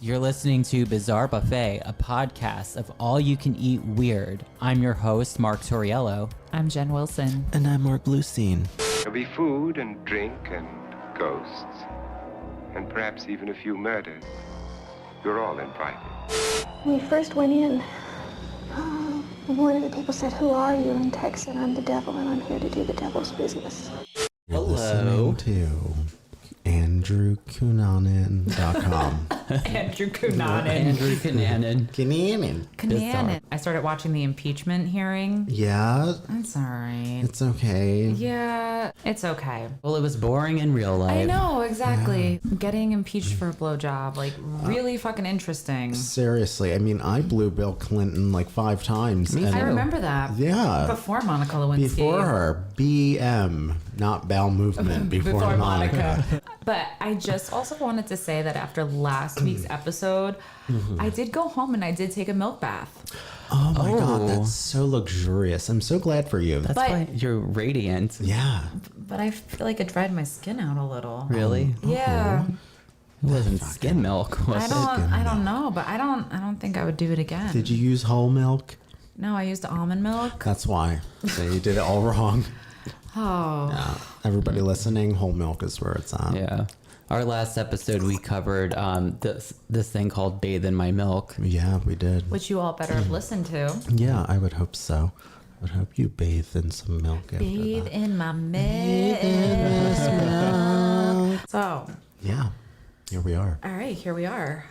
You're listening to Bizarre Buffet, a podcast of all you can eat weird. I'm your host, Mark Torriello. I'm Jen Wilson. And I'm Mark Bluestein. There'll be food and drink and ghosts, and perhaps even a few murders. You're all invited. When we first went in, one of the people said, "Who are you?" And Tex said, "I'm the devil, and I'm here to do the devil's business." You're Hello. listening to AndrewCunanan.com. Andrew Cunanan. Andrew Cunanan. Cunanan. I started watching the impeachment hearing. Yeah, It's all right. it's okay. Yeah, it's okay. Well, it was boring in real life. I know, exactly. Getting impeached for a blowjob, like, really fucking interesting. Seriously, I mean, I blew Bill Clinton like 5 times. I remember that. Yeah. Before Monica Lewinsky. Before her. BM, not bowel movement, before Monica. But I just also wanted to say that after last week's episode, I did go home and I did take a milk bath. Oh my God, that's so luxurious. I'm so glad for you. That's why you're radiant. Yeah. But I feel like it dried my skin out a little. Really? Yeah. It wasn't skim milk, was it? I don't know, but I don't think I would do it again. Did you use whole milk? No, I used almond milk. That's why. So you did it all wrong. Oh. Yeah. Everybody listening, whole milk is where it's at. Yeah. Our last episode, we covered this thing called Bathe in My Milk. Yeah, we did. Which you all better have listened to. Yeah, I would hope so. I would hope you bathe in some milk after Bathe that. in my milk. So, Yeah, here we are. all right, here we are.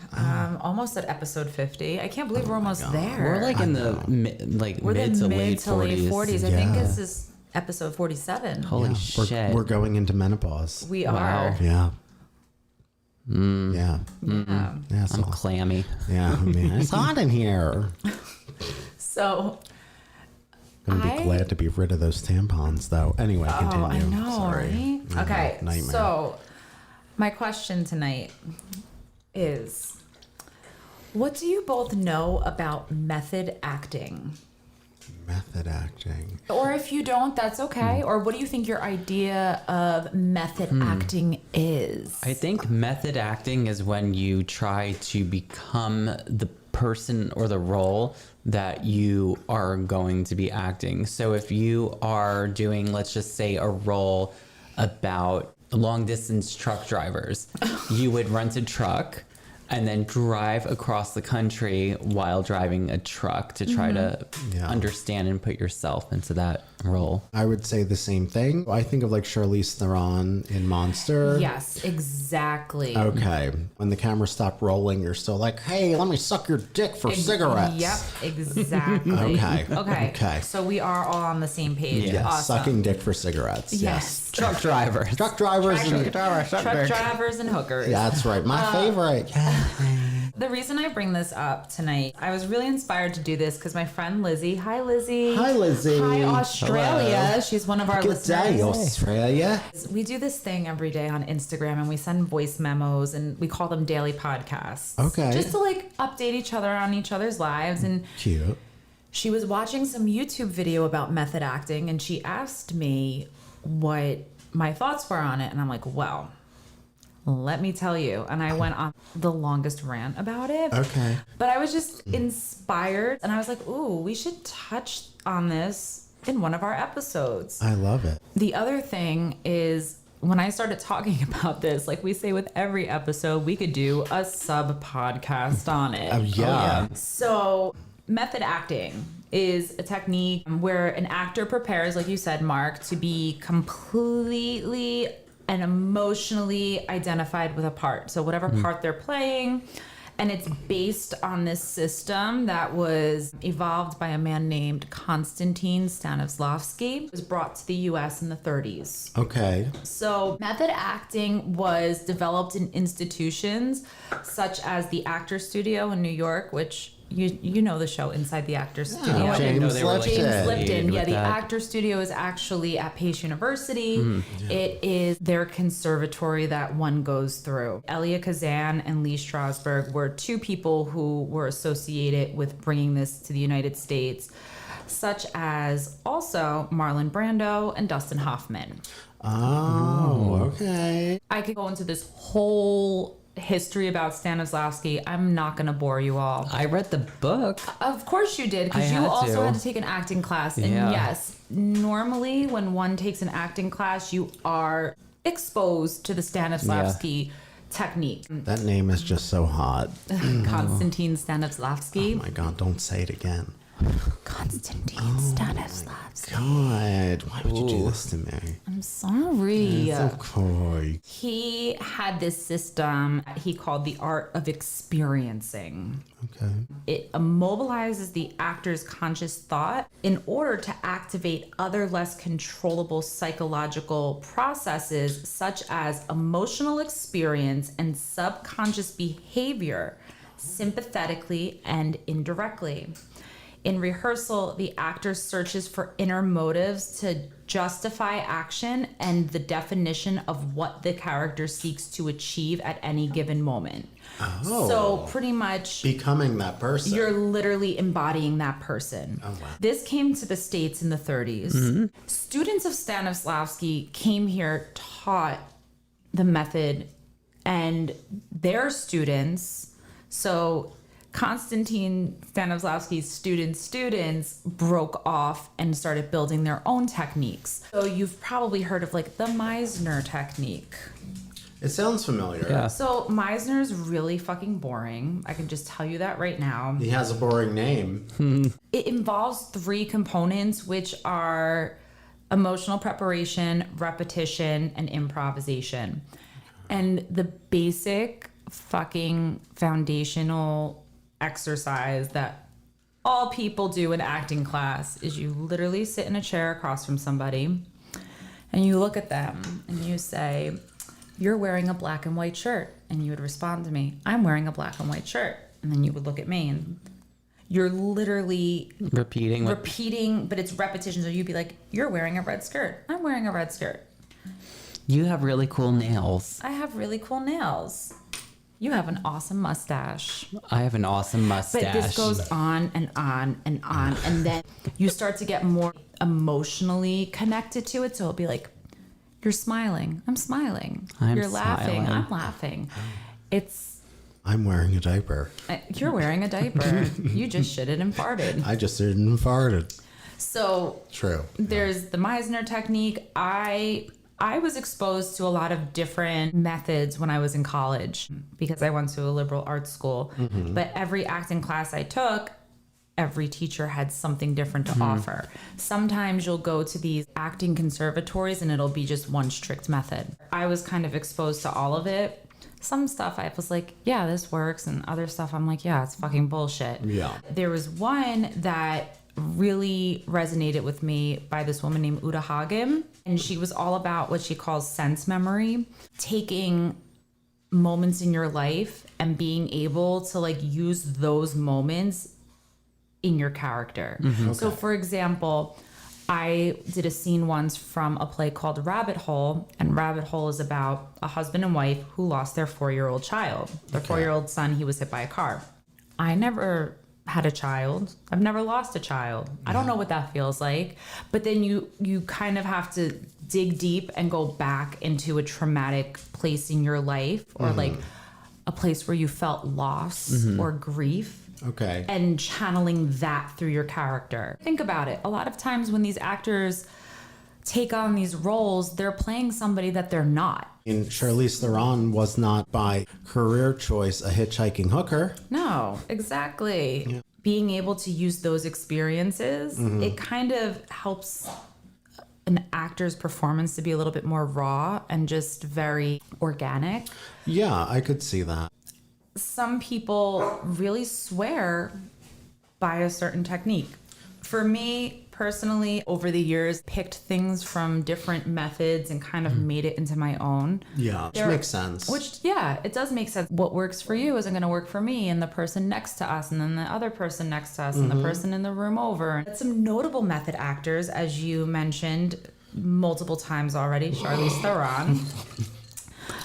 Almost at episode 50. I can't believe we're almost there. We're like in the mid to late 40s. I think Yeah. this is episode 47. Holy Yeah, shit. We're going into menopause. We Wow. are. Yeah. Yeah. Yeah. Yeah, I'm so, clammy. yeah, I mean, it's hot in here. So, I'm gonna be glad to be rid of those tampons, though. Anyway, continue. I know, Sorry. right? Yeah, Okay, nightmare. so my question tonight is, what do you both know about method acting? Method acting. Or if you don't, that's okay. Or what do you think your idea of method acting is? I think method acting is when you try to become the person or the role that you are going to be acting. So if you are doing, let's just say, a role about long distance truck drivers, you would rent a truck and then drive across the country while driving a truck to try to Yeah. understand and put yourself into that role. I would say the same thing. I think of like Charlize Theron in Monster. Yes, exactly. Okay. When the camera stopped rolling, you're still like, hey, let me suck your dick for cigarettes. Yep, exactly. Okay. Okay. Okay. So we are all on the same page. Yes, Awesome. sucking dick for cigarettes. Yes. Truck drivers. Truck drivers. Truck drivers and hookers. Yeah, that's right. My favorite. Yeah. The reason I bring this up tonight, I was really inspired to do this because my friend Lizzie, hi Lizzie. Hi, Lizzie. Hi Australia. Hello. She's one of our Good listeners. day, Australia. We do this thing every day on Instagram and we send voice memos and we call them daily podcasts. Okay. Just to like update each other on each other's lives. And Cute. she was watching some YouTube video about method acting and she asked me what my thoughts were on it. And I'm like, well, let me tell you. And I went on the longest rant about it. Okay. But I was just inspired and I was like, ooh, we should touch on this in one of our episodes. I love it. The other thing is when I started talking about this, like we say with every episode, we could do a sub podcast on it. Yeah. So, method acting is a technique where an actor prepares, like you said, Mark, to be completely and emotionally identified with a part. So whatever part they're playing, and it's based on this system that was evolved by a man named Konstantin Stanislavski. It was brought to the US in the 30s. Okay. So method acting was developed in institutions such as the Actors Studio in New York, which you know the show Inside the Actors Studio. I didn't know they were like James James Lipton. Yeah, with the that. Actors Studio is actually at Pace University. It is their conservatory that one goes through. Elia Kazan and Lee Strasberg were two people who were associated with bringing this to the United States, such as also Marlon Brando and Dustin Hoffman. Oh, okay. I could go into this whole history about Stanislavski. I'm not going to bore you all. I read the book. Of course you did, I because you had also to. had to take an acting class. And Yeah. yes, normally when one takes an acting class, you are exposed to the Stanislavski technique. That name is just so hot. Konstantin Stanislavski. Oh my God, don't say it again. Konstantin Oh Stanislavski. God, why would you do this to me? I'm sorry. It's okay. He had this system he called the art of experiencing. Okay. It immobilizes the actor's conscious thought in order to activate other less controllable psychological processes such as emotional experience and subconscious behavior, sympathetically and indirectly. In rehearsal, the actor searches for inner motives to justify action and the definition of what the character seeks to achieve at any given moment. Oh. So pretty much Becoming that person. you're literally embodying that person. Oh, wow. This came to the States in the 30s. Students of Stanislavski came here, taught the method, and their students, so Konstantin Stanislavski's students broke off and started building their own techniques. So you've probably heard of like the Meisner technique. It sounds familiar. Yeah. So Meisner's really fucking boring. I can just tell you that right now. He has a boring name. It involves 3 components, which are emotional preparation, repetition, and improvisation. And the basic fucking foundational exercise that all people do in acting class is you literally sit in a chair across from somebody and you look at them and you say, "You're wearing a black and white shirt." And you would respond to me, "I'm wearing a black and white shirt." And then you would look at me and you're literally Repeating. repeating, but it's repetition. So you'd be like, "You're wearing a red skirt." "I'm wearing a red skirt." You have really cool nails. "I have really cool nails." "You have an awesome mustache." I have an awesome mustache. But this goes on and on and on. And then you start to get more emotionally connected to it. So it'll be like, "You're smiling." "I'm smiling." I'm "You're laughing." smiling. "I'm laughing." It's, I'm wearing a diaper. "You're wearing a diaper." "You just shitted and farted." I just didn't farted. So True. there's the Meisner technique. I was exposed to a lot of different methods when I was in college because I went to a liberal arts school. But every acting class I took, every teacher had something different to offer. Sometimes you'll go to these acting conservatories and it'll be just one strict method. I was kind of exposed to all of it. Some stuff I was like, yeah, this works. And other stuff I'm like, yeah, it's fucking bullshit. Yeah. There was one that really resonated with me by this woman named Uta Hagen. And she was all about what she calls sense memory, taking moments in your life and being able to like use those moments in your character. So for example, I did a scene once from a play called Rabbit Hole, and Rabbit Hole is about a husband and wife who lost their 4-year-old child. Their 4-year-old son, he was hit by a car. I never had a child. I've never lost a child. I don't know what that feels like. But then you kind of have to dig deep and go back into a traumatic place in your life, or like a place where you felt loss or grief. Okay. And channeling that through your character. Think about it. A lot of times when these actors take on these roles, they're playing somebody that they're not. And Charlize Theron was not by career choice a hitchhiking hooker. No, exactly. Yeah. Being able to use those experiences, it kind of helps an actor's performance to be a little bit more raw and just very organic. Yeah, I could see that. Some people really swear by a certain technique. For me personally, over the years, picked things from different methods and kind of made it into my own. Yeah, which makes sense. Which, yeah, it does make sense. What works for you isn't going to work for me, and the person next to us, and then the other person next to us, and the person in the room over. Some notable method actors, as you mentioned multiple times already, Charlize Theron.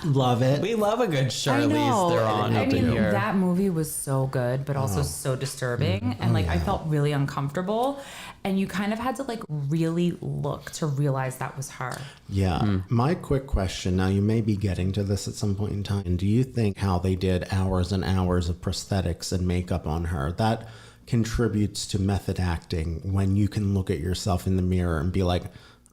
Love it. We love a good Charlize Theron I up in mean, here. that movie was so good, but also so disturbing. And like, I felt really uncomfortable. And you kind of had to like really look to realize that was her. Yeah. My quick question, now you may be getting to this at some point in time. Do you think how they did hours and hours of prosthetics and makeup on her, that contributes to method acting when you can look at yourself in the mirror and be like,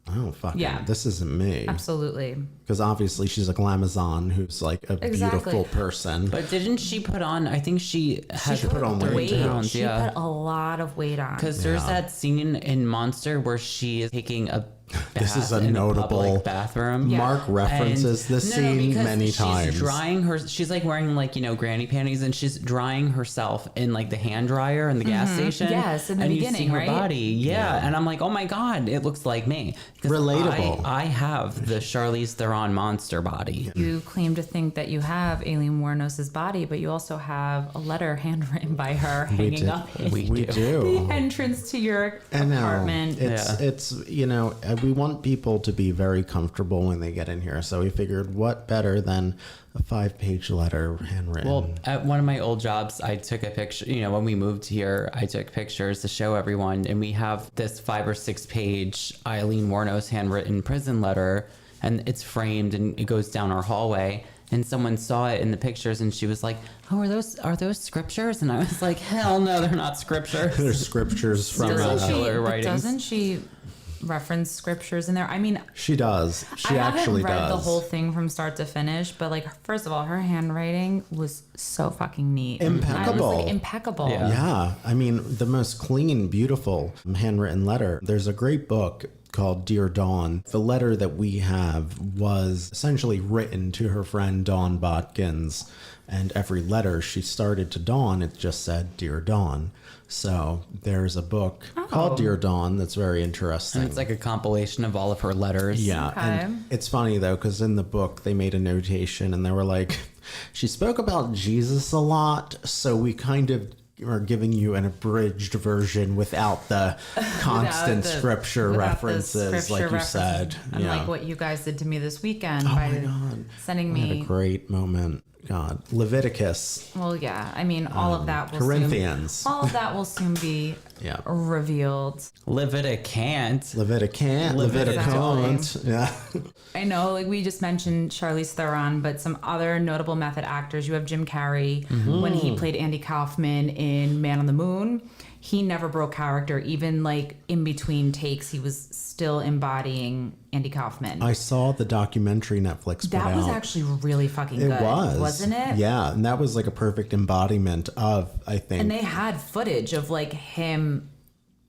oh, fucking, this isn't me. Absolutely. Because obviously she's a glamazon who's like a beautiful person. But didn't she put on, I think she had put on weight. 30 pounds, She put a lot of weight on. Because there's that scene in Monster where she is taking a This is a bath in notable public bathroom. Mark references this scene because many times. She's drying her. She's like wearing like granny panties, and she's drying herself in like the hand dryer in the gas station. Yes, in the and beginning, you see her right? body. Yeah. And I'm like, oh my god, it looks like me. 'Cause Relatable. I have the Charlize Theron monster body. You claim to think that you have Aileen Wuornos's body, but you also have a letter handwritten by her hanging up in We do. do. the entrance to your I know. apartment. It's we want people to be very comfortable when they get in here. So we figured what better than a 5-page letter handwritten. Well, at one of my old jobs, I took a picture. When we moved here, I took pictures to show everyone, and we have this 5 or 6 page Eileen Wuornos handwritten prison letter, and it's framed and it goes down our hallway. And someone saw it in the pictures, and she was like, "Oh, are those scriptures?" And I was like, "Hell no, they're not scriptures." There's scriptures from Killer But writings. doesn't she reference scriptures in there? I mean, She does. She I haven't actually read does. the whole thing from start to finish, but like, first of all, her handwriting was so fucking neat. I was Impeccable. like, impeccable. Yeah. Yeah, I mean, the most clean, beautiful handwritten letter. There's a great book called Dear Dawn. The letter that we have was essentially written to her friend Dawn Botkins, and every letter she started to Dawn, it just said Dear Dawn. So there's a book called Dear Dawn that's very interesting. And it's like a compilation of all of her letters. Yeah, and it's funny though, because in the book they made a notation and they were like, she spoke about Jesus a lot, so we kind of are giving you an abridged version without the constant scripture without the references, scripture like you references. said. And Yeah. like what you guys did to me this weekend Oh by my God. sending I had a me. great moment. God, Leviticus, Well, yeah. I mean, all of that will Corinthians. Soon, all of that will soon be Yeah. revealed. Leviticant. Leviticant, Leviticant. Yeah. I know, like we just mentioned Charlize Theron, but some other notable method actors. You have Jim Carrey when he played Andy Kaufman in Man on the Moon. He never broke character, even like in between takes, he was still embodying Andy Kaufman. I saw the documentary Netflix put that was out. actually really fucking It good, was, wasn't it? Yeah, and that was like a perfect embodiment of, I think. And they had footage of like him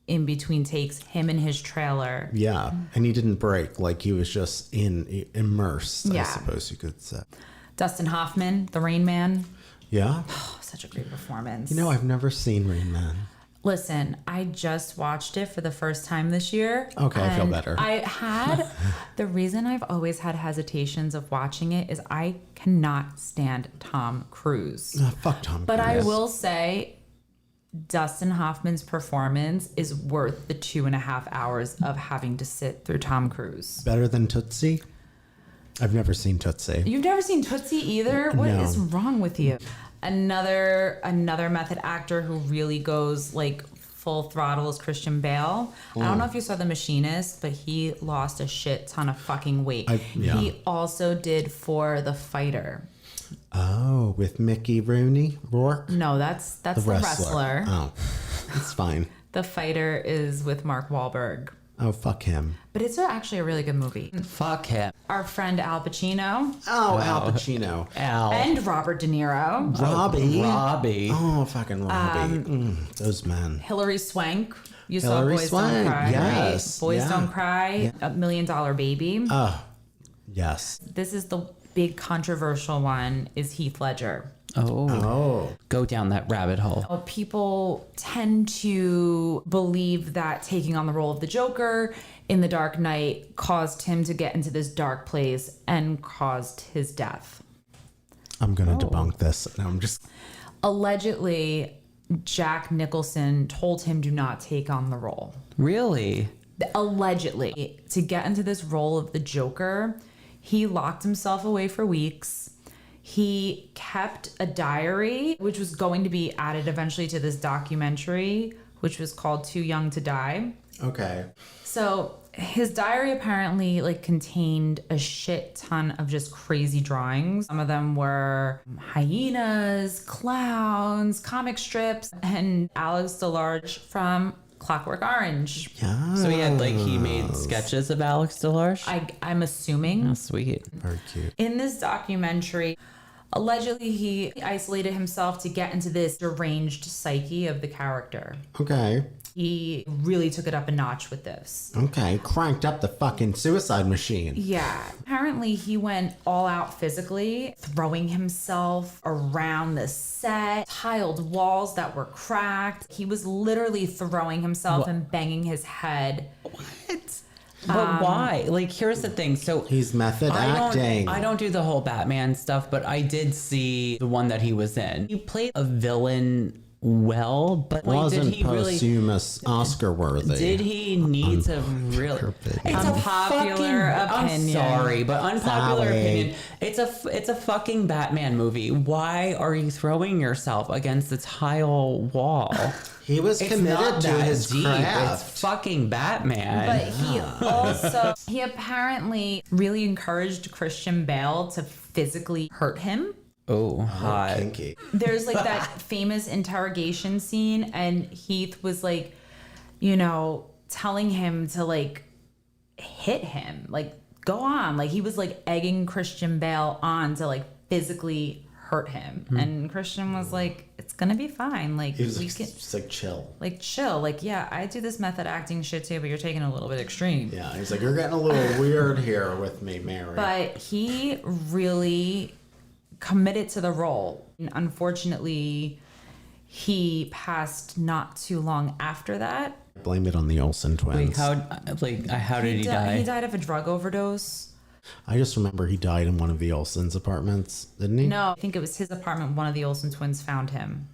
in between takes, him in his trailer. Yeah, and he didn't break. Like he was just immersed, Yeah. I suppose you could say. Dustin Hoffman, the Rain Man. Yeah. Oh, such a great performance. I've never seen Rain Man. Listen, I just watched it for the first time this year. Okay, I feel and better. I had the reason I've always had hesitations of watching it is I cannot stand Tom Cruise. Fuck Tom But I Cruise. will say Dustin Hoffman's performance is worth the 2.5 hours of having to sit through Tom Cruise. Better than Tootsie? I've never seen Tootsie. You've never seen Tootsie either? What No. is wrong with you? Another method actor who really goes like full throttle is Christian Bale. I don't know if you saw The Machinist, but he lost a shit ton of fucking weight. Yeah. He also did for The Fighter. Oh, with Mickey Rourke? No, that's the wrestler. Oh, it's fine. The Fighter is with Mark Wahlberg. Oh, fuck him. But it's actually a really good movie. Fuck him. Our friend Al Pacino Oh, Al Pacino. Al. and Robert De Niro. Robbie. Oh, fucking Robbie. Those men. Hilary Swank. You saw Hilary Boys Swank, Don't Cry, yes, right? Boys yeah. Don't Cry, A $1 Million Baby. Yes. This is the big controversial one, is Heath Ledger. Oh. Go down that rabbit hole. People tend to believe that taking on the role of the Joker in The Dark Knight caused him to get into this dark place and caused his death. I'm going to debunk this. No, I'm just... Allegedly, Jack Nicholson told him do not take on the role. Really? Allegedly, to get into this role of the Joker, He locked himself away for weeks. He kept a diary, which was going to be added eventually to this documentary, which was called Too Young to Die. Okay. So his diary apparently like contained a shit ton of just crazy drawings. Some of them were hyenas, clowns, comic strips, and Alex DeLarge from Clockwork Orange. Yeah. So he made sketches of Alex DeLarge. I'm assuming. Oh, sweet. Very cute. In this documentary, allegedly he isolated himself to get into this deranged psyche of the character. Okay. He really took it up a notch with this. Okay. Cranked up the fucking suicide machine. Yeah. Apparently he went all out physically, throwing himself around the set, tiled walls that were cracked. He was literally throwing himself and banging his head. What? But why? Like, here's the thing. So He's method acting. I don't do the whole Batman stuff, but I did see the one that he was in. He played a villain well, but Wasn't did he really? posthumous Oscar worthy. Did he need to really? purpose. It's a Unpopular fucking, opinion. I'm sorry, but unpopular Sorry. opinion. It's a fucking Batman movie. Why are you throwing yourself against the tile wall? He was It's committed not to that his deep. craft. It's fucking Batman. But he apparently really encouraged Christian Bale to physically hurt him. oh, hot. Kinky. There's like that famous interrogation scene, and Heath was like, telling him to like hit him, like go on. Like he was like egging Christian Bale on to like physically hurt him. And Christian was like, it's gonna be fine. Like He was we like, can just like chill. like chill. Like, yeah, I do this method acting shit too, but you're taking it a little bit extreme. Yeah, he's like, you're getting a little weird here with me, Mary. But he really committed to the role. And unfortunately, he passed not too long after that. Blame it on the Olsen twins. Wait, how did he die? He died of a drug overdose. I just remember he died in one of the Olsen's apartments, didn't he? No, I think it was his apartment. One of the Olsen twins found him.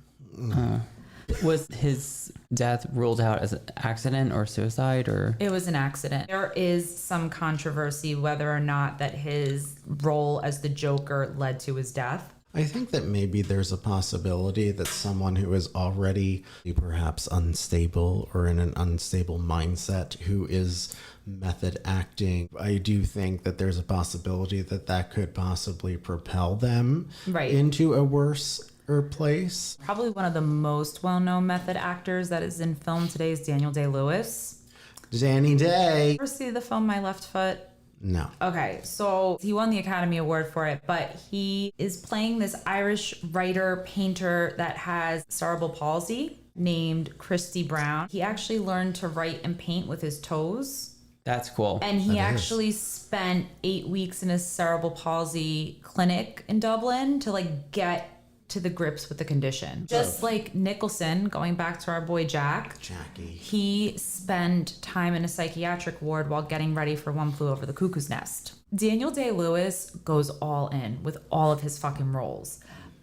Was his death ruled out as an accident or suicide or? It was an accident. There is some controversy whether or not that his role as the Joker led to his death. I think that maybe there's a possibility that someone who is already perhaps unstable or in an unstable mindset who is method acting, I do think that there's a possibility that that could possibly propel them into a worse place. Probably one of the most well-known method actors that is in film today is Daniel Day-Lewis. Danny Day. Ever see the film My Left Foot? No. Okay, so he won the Academy Award for it, but he is playing this Irish writer, painter that has cerebral palsy named Christy Brown. He actually learned to write and paint with his toes. That's cool. And he actually spent 8 weeks in a cerebral palsy clinic in Dublin to like get to the grips with the condition. Just like Nicholson, going back to our boy Jackie, he spent time in a psychiatric ward while getting ready for One Flew Over the Cuckoo's Nest. Daniel Day-Lewis goes all in with all of his fucking roles.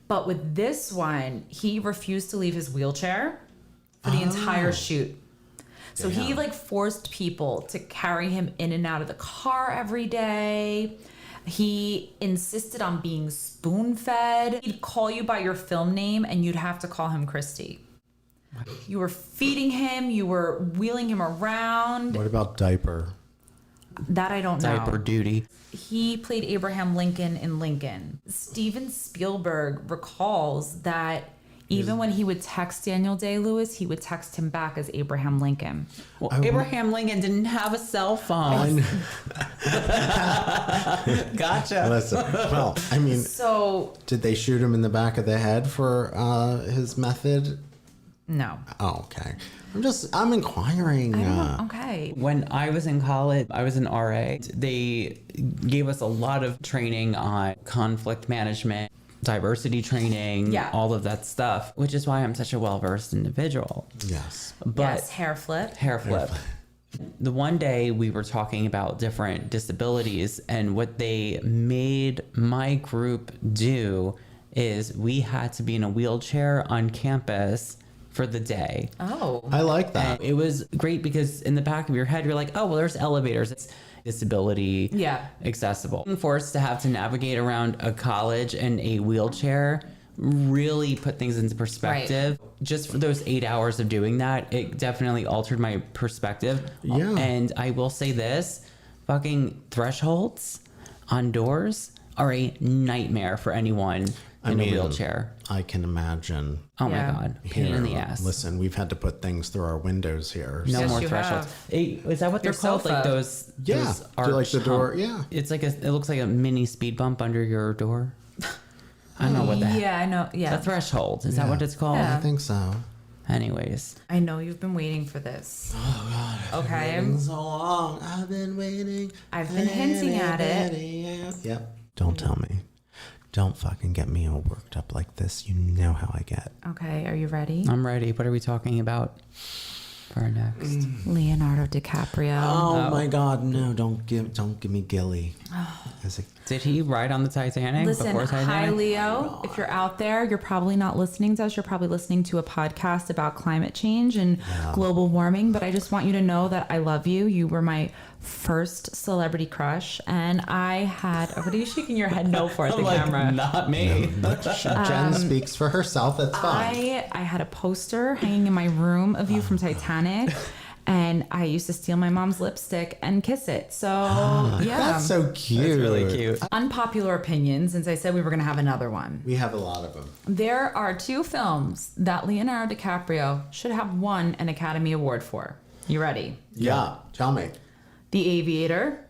But with this one, he refused to leave his wheelchair for the entire shoot. So he like forced people to carry him in and out of the car every day. He insisted on being spoon-fed. He'd call you by your film name and you'd have to call him Christy. You were feeding him, you were wheeling him around. What about diaper? That I don't know. Diaper duty. He played Abraham Lincoln in Lincoln. Steven Spielberg recalls that even when he would text Daniel Day-Lewis, he would text him back as Abraham Lincoln. Well, Abraham Lincoln didn't have a cell phone. Gotcha. Listen, well, I mean, So, did they shoot him in the back of the head for his method? no. Oh, okay. I'm inquiring. Okay. When I was in college, I was an RA. They gave us a lot of training on conflict management, diversity training, all of that stuff, which is why I'm such a well-versed individual. Yes. But Yes, hair flip. hair flip. The one day we were talking about different disabilities, and what they made my group do is we had to be in a wheelchair on campus for the day. Oh. I like that. And it was great because in the back of your head, you're like, oh, well, there's elevators. disability accessible. Being forced to have to navigate around a college in a wheelchair really put things into perspective. Just for those 8 hours of doing that, it definitely altered my perspective. Yeah. And I will say this, fucking thresholds on doors are a nightmare for anyone in a wheelchair. I can imagine. Oh my God. Pain in the ass. Listen, we've had to put things through our windows here. No Yes, more you thresholds. have. Hey, is that what they're Your called? sofa. Like those? Yeah. Those Do you like the arch door? hump- Yeah. It's like it looks like a mini speed bump under your door. I don't know what that. Yeah, I know. Yeah. A threshold. Is that what it's called? Yeah. I think so. Anyways. I know you've been waiting for this. Oh God. Okay. It's been so long. I've been waiting. I've been hinting at it. Yep. Don't tell me. Don't fucking get me all worked up like this. You know how I get. Okay, are you ready? I'm ready. What are we talking about for our next? Leonardo DiCaprio. Oh my God, no! Don't give me Gilly. As a- Did he ride on the Titanic Listen, before Titanic? hi Leo. If you're out there, you're probably not listening to us. You're probably listening to a podcast about climate change and global warming. But I just want you to know that I love you. You were my first celebrity crush, and I had. What are you shaking your head no for at the camera? Not me. Jen speaks for herself. That's fine. I had a poster hanging in my room of you from Titanic. And I used to steal my mom's lipstick and kiss it. So, yeah. That's so cute. That's really cute. Unpopular opinion, since I said we were going to have another one. We have a lot of them. There are 2 films that Leonardo DiCaprio should have won an Academy Award for. You ready? Yeah. Tell me. The Aviator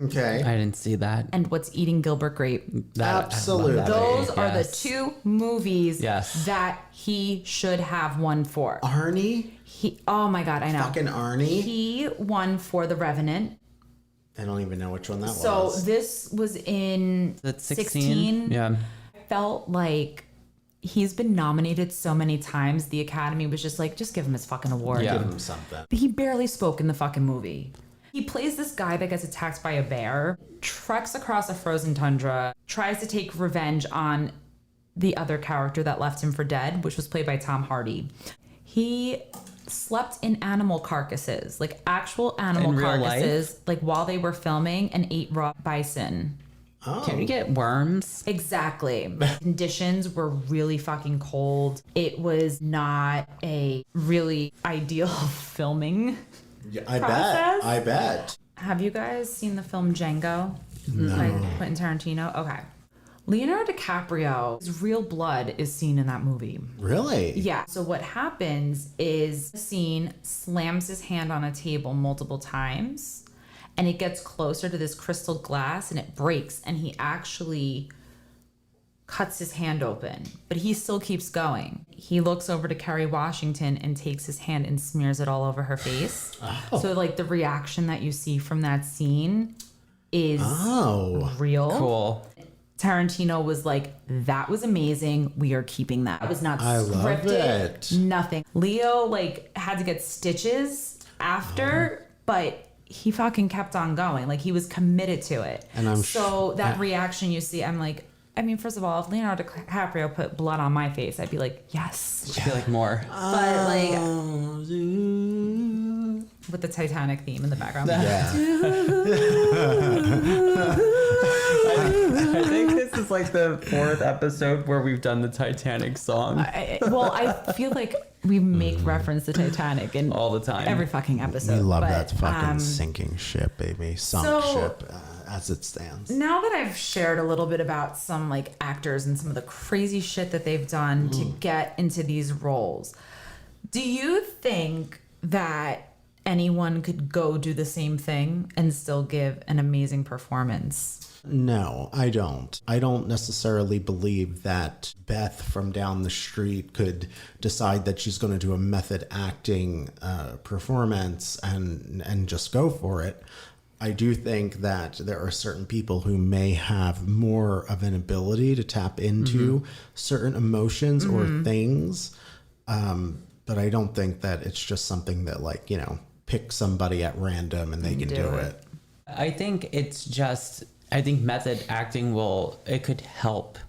Okay. I didn't see that. and What's Eating Gilbert Grape. Absolutely. Those are the Yes. 2 movies Yes. that he should have won for. Arnie. Oh my God, I know. Fucking Arnie. He won for The Revenant. I don't even know which one that So was. this was in That's 16. Yeah. I felt like he's been nominated so many times. The Academy was just like, just give him his fucking award. Yeah. Give him something. He barely spoke in the fucking movie. He plays this guy that gets attacked by a bear, treks across a frozen tundra, tries to take revenge on the other character that left him for dead, which was played by Tom Hardy. He slept in animal carcasses, like actual animal In real carcasses, like while they were filming, and ate raw bison. Can you get worms? Exactly. Conditions were really fucking cold. It was not a really ideal filming. Yeah, I process? bet. I bet. Have you guys seen the film Django by Quentin Tarantino? Okay. Leonardo DiCaprio's real blood is seen in that movie. Really? Yeah. So what happens is the scene slams his hand on a table multiple times, and it gets closer to this crystal glass and it breaks, and he actually cuts his hand open, but he still keeps going. He looks over to Kerry Washington and takes his hand and smears it all over her face. So like the reaction that you see from that scene is real. Cool. Tarantino was like, that was amazing. We are keeping that. It was not I love scripted. it. Nothing. Leo like had to get stitches after, but he fucking kept on going. Like he was committed to it. And I'm so that reaction you see, I'm like, I mean, first of all, if Leonardo DiCaprio put blood on my face, I'd be like, yes. I feel like more. But like with the Titanic theme in the background. Yeah. I think this is like the 4th episode where we've done the Titanic song I feel like we make reference to Titanic in all the time. every fucking episode. We love but, that fucking sinking ship, baby. Sunk so- ship as it stands. Now that I've shared a little bit about some like actors and some of the crazy shit that they've done to get into these roles, do you think that anyone could go do the same thing and still give an amazing performance? No, I don't. I don't necessarily believe that Beth from down the street could decide that she's going to do a method acting performance and just go for it. I do think that there are certain people who may have more of an ability to tap into certain emotions or things. But I don't think that it's just something that, like, you know, pick somebody at random and they can do it. I think it's just, I think method acting it could help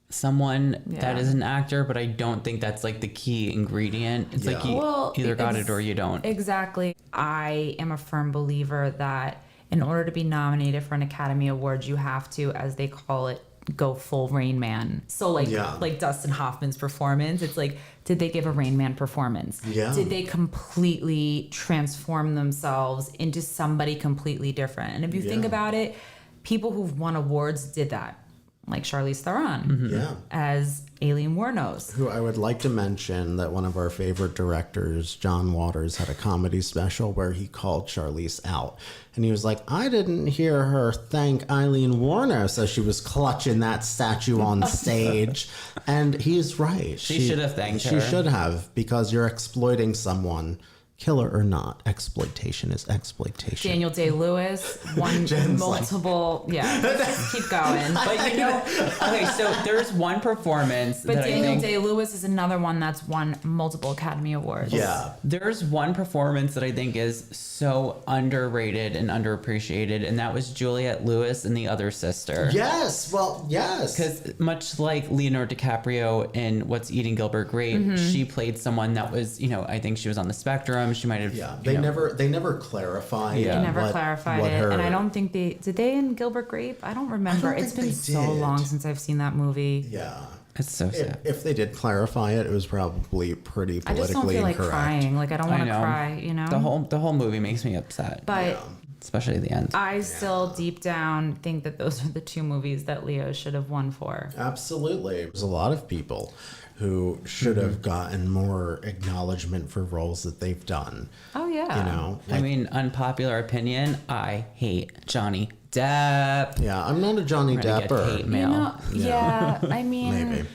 someone that is an actor, but I don't think that's like the key ingredient. It's like you either got it or you don't. Exactly. I am a firm believer that in order to be nominated for an Academy Award, you have to, as they call it, go full Rain Man. So like Dustin Hoffman's performance, it's like, did they give a Rain Man performance? Yeah. Did they completely transform themselves into somebody completely different? And if you think about it, people who've won awards did that. Like Charlize Theron as Aileen Wuornos. Who I would like to mention that one of our favorite directors, John Waters, had a comedy special where he called Charlize out. And he was like, I didn't hear her thank Aileen Wuornos as she was clutching that statue on stage. And he's right. She should have thanked her. her. She should have, because you're exploiting someone. Killer or not, exploitation is exploitation. Daniel Day-Lewis won multiple. Just keep going. But you know, okay, so there's one performance But that Daniel I think Day-Lewis is another one that's won multiple Academy Awards. Yeah. there's one performance that I think is so underrated and underappreciated, and that was Juliette Lewis and The Other Sister. Yes, well, yes. Because much like Leonardo DiCaprio in What's Eating Gilbert Grape, she played someone that was, you know, I think she was on the spectrum. She might have. Yeah, you know, they never clarified. Yeah. They never what- clarified what it, her- and I don't think they did. They in Gilbert Grape? I don't remember. I don't It's think been they so did. long since I've seen that movie. Yeah. It's so sad. If they did clarify it, it was probably pretty I just don't politically feel like incorrect. crying. Like I don't want I to know. cry. You know. The whole movie makes me upset, But especially at the end. I still deep down think that those are the two movies that Leo should have won for. Absolutely. There's a lot of people who should have gotten more acknowledgement for roles that they've done. Oh yeah. You know? I mean, unpopular opinion, I hate Johnny Depp. Yeah, I'm not a Johnny I'm gonna get Depper. hate mail. You know, yeah. I mean, Maybe.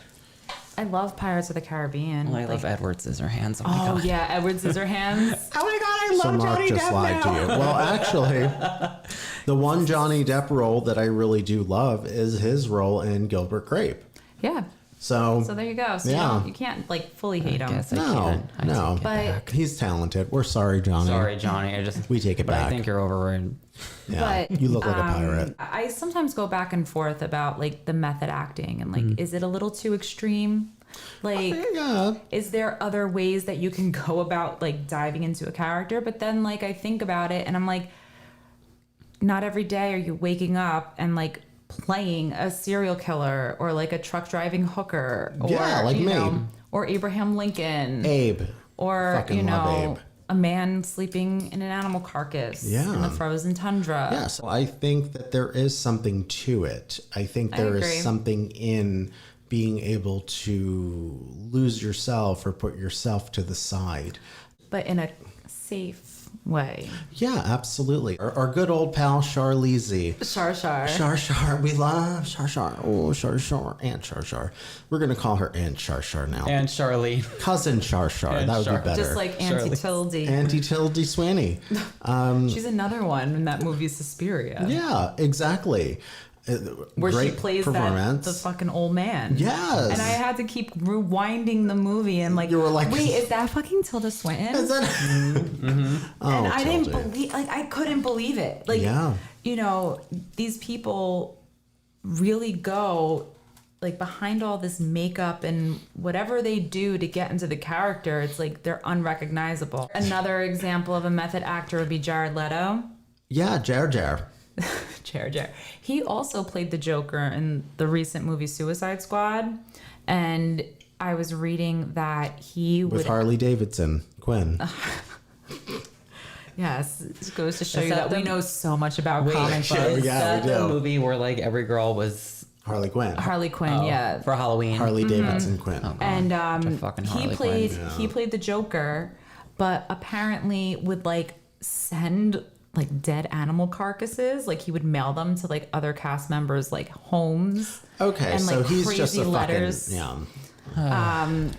I love Pirates of the Caribbean. Well, I love Edward Scissorhands. Oh, my Oh God. yeah, Edward Scissorhands. Oh my God, I So love Mark Johnny just Depp lied now. to you. Well, actually, the one Johnny Depp role that I really do love is his role in Gilbert Grape. Yeah. So So there you go. So Yeah. you can't like fully hate him. Guess I no, can't. I no. take it back. But He's talented. We're sorry, Johnny. Sorry, Johnny. I just We take it but back. I think you're overrated. Yeah, But, you look like a pirate. I sometimes go back and forth about like the method acting and like, is it a little too extreme? Like, Yeah. is there other ways that you can go about like diving into a character? But then like I think about it and I'm like, not every day are you waking up and like playing a serial killer or like a truck driving hooker or Yeah, like you me. know, or Abraham Lincoln Abe. or fucking you love know Abe. a man sleeping in an animal carcass Yeah. in the frozen tundra. Yes, I think that there is something to it. I think there is agree. something in being able to lose yourself or put yourself to the side. But in a safe way. Yeah, absolutely. Our good old pal Charlize. Shar Shar. Shar Shar, we love Shar Shar. Oh, Shar Shar, Aunt Shar Shar. We're gonna call her Aunt Shar Shar now. And Charlene. Cousin Shar Shar. Aunt That would Shar. be better. Just like Auntie Charlize. Tildy. Auntie Tildy Sweeney. She's another one in that movie Suspiria. Yeah, exactly. Where Great she plays performance. the fucking old man. Yes. And I had to keep rewinding the movie and like, You were like- wait, is that fucking Tilda Swinton? Is that? Oh, And I didn't Tildy. believe, like, I couldn't believe it. Like, Yeah. you know, these people really go like behind all this makeup and whatever they do to get into the character. It's like they're unrecognizable. Another example of a method actor would be Jared Leto. Yeah, Jar Jar. Jared. He also played the Joker in the recent movie Suicide Squad. And I was reading that he With would. Harley Davidson, Quinn. Yes, it goes to show Is you that that we the- know so much about Wait, comic is books. Yeah, that we the do. movie where like every girl was Harley Quinn. Harley Quinn, oh, yeah. for Halloween? Harley Davidson Quinn. And fucking he Harley played Quinn. he played the Joker, but apparently would like send like dead animal carcasses, like he would mail them to like other cast members like homes. Okay, and, so like, he's just crazy a letters. fucking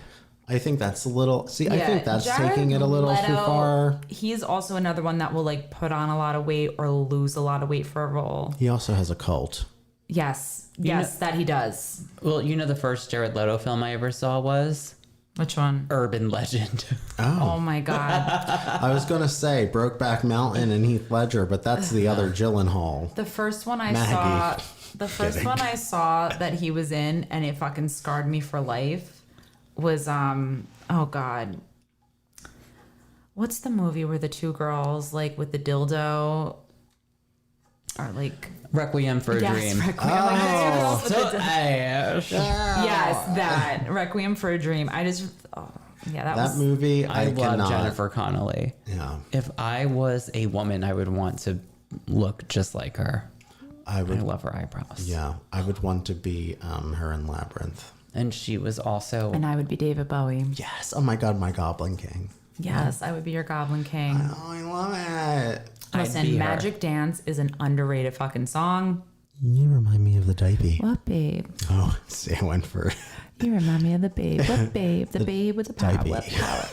I think that's a little. See, I Yeah, think that's Jared taking it a little too Leto, far. He's also another one that will like put on a lot of weight or lose a lot of weight for a role. He also has a cult. Yes, know- that he does. Well, you know the first Jared Leto film I ever saw was Which one? Urban Legend. Oh my god. I was gonna say Brokeback Mountain and Heath Ledger, but that's the other Gyllenhaal. The first one I Maggie. saw, the first Kidding. one I saw that he was in, and it fucking scarred me for life, was oh god, what's the movie where the two girls like with the dildo? or like Requiem for a yes, Dream. Requiem. I'm like, girls with the Ash. yes, that Requiem for a Dream. I just, that That was movie, I love cannot. Jennifer Connelly. Yeah, If I was a woman, I would want to look just like her. I I would. love her eyebrows. Yeah, I would want to be her in Labyrinth. And she was also and I would be David Bowie. Yes. Oh my God, my Goblin King. Yes, I would be your Goblin King. Oh, I love it. I'd Listen, be her. Magic Dance is an underrated fucking song. You remind me of the Dipey. What babe? Oh, see, I went for You remind me of the babe. What babe? The babe with the power. Dipey. What power?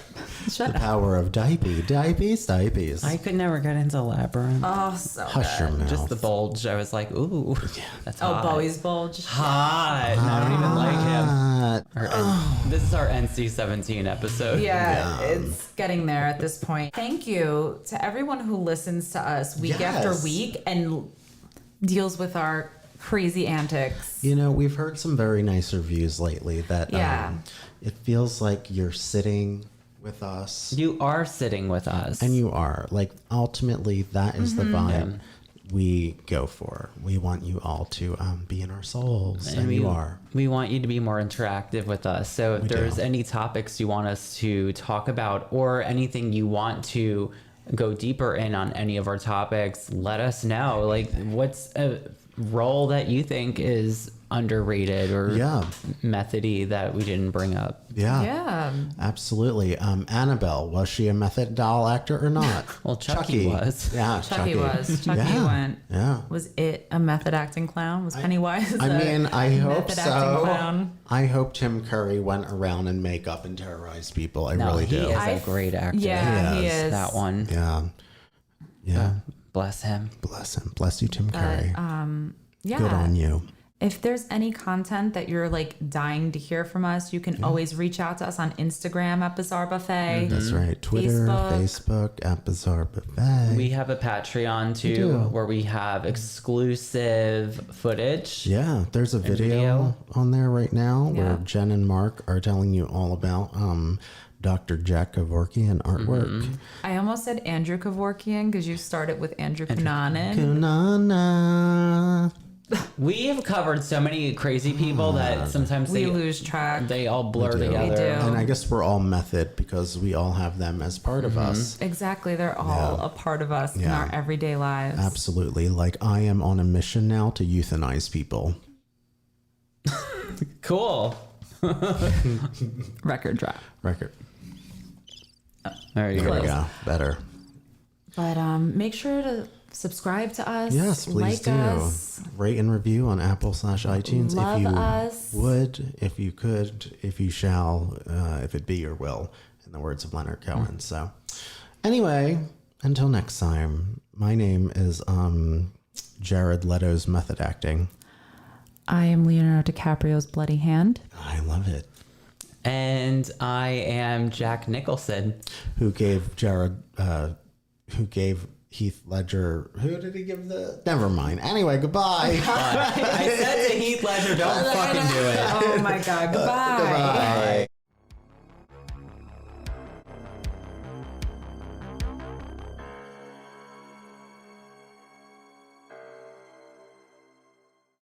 Shut the up. power of Dipey. Dipies. I could never get into Labyrinth. Oh, so Hush your mouth. Just the bulge. I was like, ooh, that's Oh, hot. Bowie's bulge. Hot. I don't even like him. This is our NC-17 episode. Yeah, it's getting there at this point. Thank you to everyone who listens to us week after Yes. week and deals with our crazy antics. You know, we've heard some very nice reviews lately that Yeah. it feels like you're sitting with us. You are sitting with us. And you are. Like, ultimately, that is the vibe we go for. We want you all to be in our souls. And you are. We want you to be more interactive with us. So if We there's do. any topics you want us to talk about or anything you want to go deeper in on any of our topics, let us know. Like, what's a role that you think is underrated or Yeah. methody that we didn't bring up? Yeah. Absolutely. Annabelle, was she a method doll actor or not? Well, Chucky was. Yeah, Chucky was. Chucky Yeah. went. Yeah. Was it a method acting clown? Was Pennywise? I mean, I hope method acting so. clown? I hope Tim Curry went around in makeup and terrorized people. I No, really he do. is a great actor. Yeah, he Yes, is. That one. Yeah. Yeah. Bless him. Bless him. Bless you, Tim Curry. Yeah. Good on you. If there's any content that you're like dying to hear from us, you can always reach out to us on Instagram at Bizarre Buffet. That's right. Twitter, Facebook, at Bizarre Buffet. We have a Patreon too, do. where we have exclusive footage. Yeah, there's a video on there right now where Jen and Mark are telling you all about Dr. Jack Kevorkian artwork. I almost said Andrew Kevorkian because you started with Andrew Cunanan. Kunana. We have covered so many crazy people that sometimes We they lose track. they all blur We do. together. We do. And I guess we're all method because we all have them as part of us. Exactly. They're all Yeah. a part of us in Yeah. our everyday lives. Absolutely. Like, I am on a mission now to euthanize people. Cool. Record drop. Record. There you There go. we go. Better. But make sure to subscribe to us. Yes, please like do. us. Rate and review on Apple/iTunes Love if you us. would, if you could, if you shall, if it be your will, in the words of Leonard Cohen. So, anyway, until next time, my name is Jared Leto's Method Acting. I am Leonardo DiCaprio's Bloody Hand. I love it. And I am Jack Nicholson. Who gave Jared? Who gave Heath Ledger? Who did he give the? Never mind. Anyway, goodbye. I said to Heath Ledger, don't fucking do it. Oh my God. Goodbye. Goodbye.